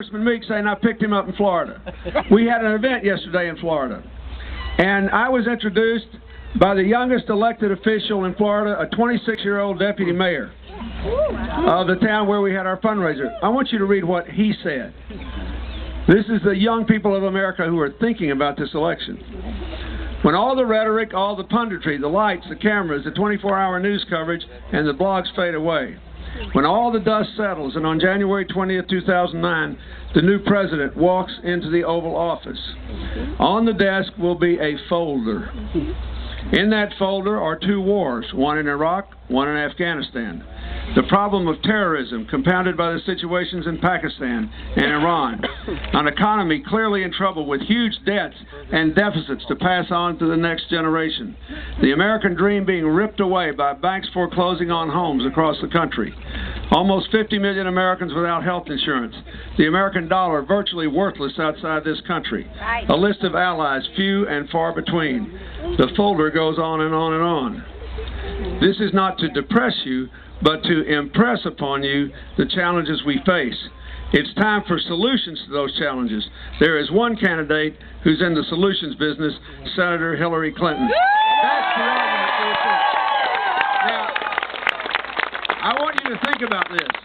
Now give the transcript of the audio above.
Congressman Meeks saying I picked him up in Florida. We had an event yesterday in Florida, and I was introduced by the youngest elected official in Florida, a 26-year-old deputy mayor of the town where we had our fundraiser. I want you to read what he said. This is the young people of America who are thinking about this election. When all the rhetoric, all the punditry, the lights, the cameras, the 24-hour news coverage, and the blogs fade away, when all the dust settles and on January 20th, 2009, the new president walks into the Oval Office, on the desk will be a folder. In that folder are two wars, one in Iraq, one in Afghanistan. The problem of terrorism, compounded by the situations in Pakistan and Iran. An economy clearly in trouble with huge debts and deficits to pass on to the next generation. The American dream being ripped away by banks foreclosing on homes across the country. Almost 50 million Americans without health insurance. The American dollar virtually worthless outside this country. A list of allies few and far between. The folder goes on and on and on. This is not to depress you, but to impress upon you the challenges we face. It's time for solutions to those challenges. There is one candidate who's in the solutions business, Senator Hillary Clinton. That's the argument. Now, I want you to think about this.